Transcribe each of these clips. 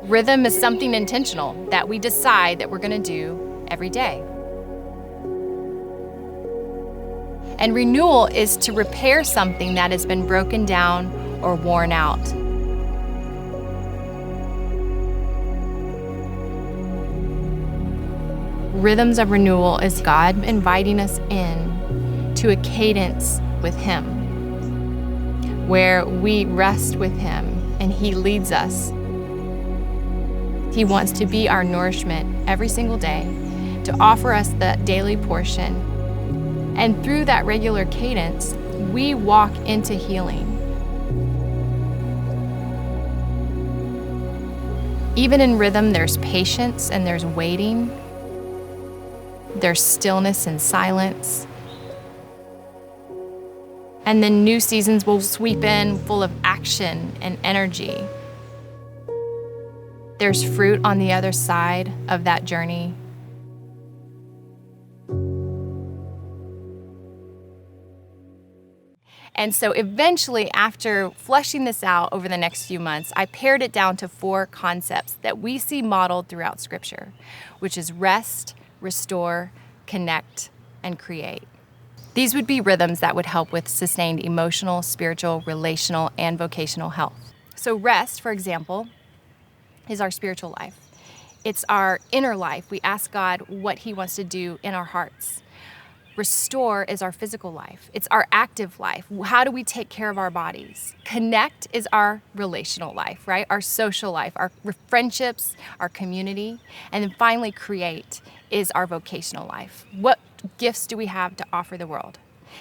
Rhythm is something intentional that we decide that we're going to do every day. And renewal is to repair something that has been broken down or worn out. Rhythms of Renewal is God inviting us in to a cadence with Him, where we rest with Him and He leads us. He wants to be our nourishment every single day, to offer us the daily portion. And through that regular cadence, we walk into healing. Even in rhythm, there's patience and there's waiting. There's stillness and silence. And then new seasons will sweep in full of action and energy. There's fruit on the other side of that journey. And so eventually, after fleshing this out over the next few months, I pared it down to 4 concepts that we see modeled throughout Scripture, which is rest, restore, connect, and create. These would be rhythms that would help with sustained emotional, spiritual, relational, and vocational health. So rest, for example, is our spiritual life. It's our inner life. We ask God what He wants to do in our hearts. Restore is our physical life. It's our active life. How do we take care of our bodies? Connect is our relational life, right? Our social life, our friendships, our community. And then finally, create is our vocational life. What gifts do we have to offer the world?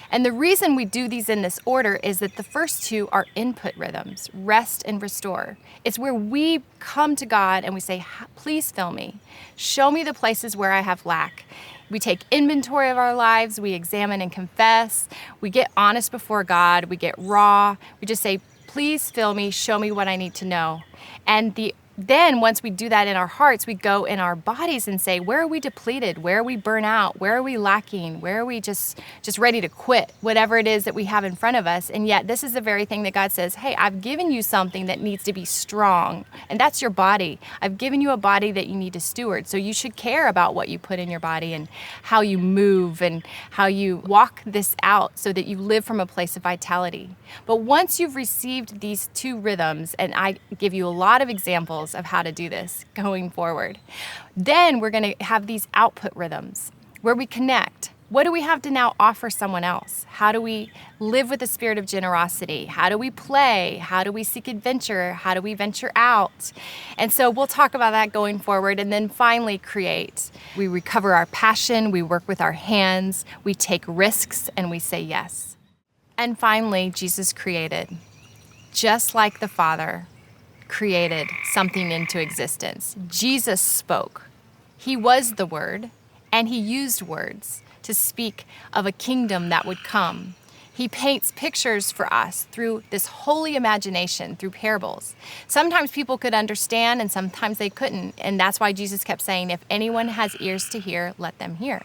And the reason we do these in this order is that the first 2 are input rhythms, rest and restore. It's where we come to God and we say, please fill me. Show me the places where I have lack. We take inventory of our lives, we examine and confess, we get honest before God, we get raw, we just say, please fill me, show me what I need to know. And then once we do that in our hearts, we go in our bodies and say, where are we depleted? Where are we burnt out? Where are we lacking? Where are we just ready to quit? Whatever it is that we have in front of us. And yet this is the very thing that God says, hey, I've given you something that needs to be strong. And that's your body. I've given you a body that you need to steward. So you should care about what you put in your body and how you move and how you walk this out so that you live from a place of vitality. But once you've received these 2 rhythms, and I give you a lot of examples of how to do this going forward. Then we're going to have these output rhythms where we connect. What do we have to now offer someone else? How do we live with a spirit of generosity? How do we play? How do we seek adventure? How do we venture out? And so we'll talk about that going forward. And then finally, create. We recover our passion. We work with our hands. We take risks and we say yes. And finally, Jesus created. Just like the Father created something into existence. Jesus spoke. He was the Word, and He used words to speak of a kingdom that would come. He paints pictures for us through this holy imagination, through parables. Sometimes people could understand and sometimes they couldn't, and that's why Jesus kept saying, if anyone has ears to hear, let them hear.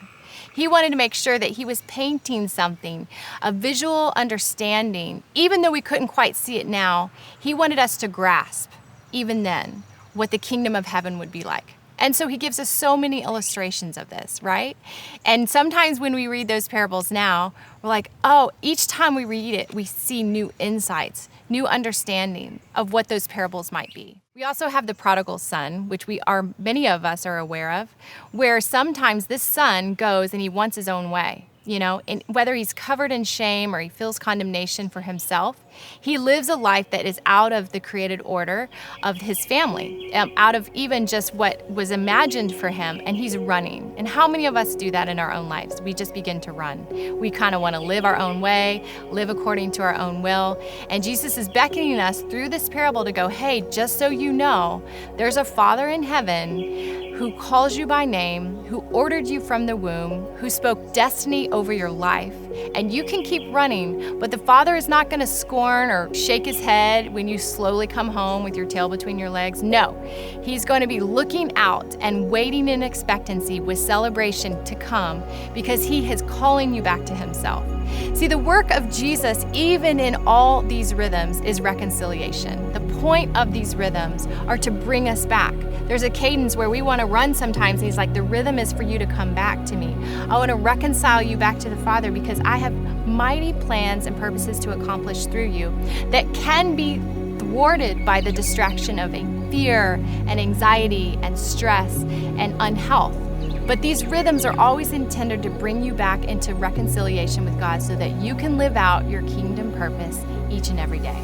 He wanted to make sure that He was painting something, a visual understanding. Even though we couldn't quite see it now, He wanted us to grasp, even then, what the kingdom of heaven would be like. And so He gives us so many illustrations of this, right? And sometimes when we read those parables now, we're like, oh, each time we read it, we see new insights, new understanding of what those parables might be. We also have the prodigal son, which many of us are aware of, where sometimes this son goes and he wants his own way. And whether he's covered in shame or he feels condemnation for himself, he lives a life that is out of the created order of his family, out of even just what was imagined for him, and he's running. And how many of us do that in our own lives? We just begin to run. We kind of want to live our own way, live according to our own will. And Jesus is beckoning us through this parable to go, hey, just so you know, there's a Father in heaven who calls you by name, who ordered you from the womb, who spoke destiny over your life. And you can keep running, but the Father is not going to scorn or shake His head when you slowly come home with your tail between your legs. No, He's going to be looking out and waiting in expectancy with celebration to come because He is calling you back to Himself. See, the work of Jesus, even in all these rhythms, is reconciliation. The point of these rhythms are to bring us back. There's a cadence where we want to run sometimes, and he's like, the rhythm is for you to come back to me. I want to reconcile you back to the Father because I have mighty plans and purposes to accomplish through you that can be thwarted by the distraction of fear and anxiety and stress and unhealth. But these rhythms are always intended to bring you back into reconciliation with God so that you can live out your kingdom purpose each and every day.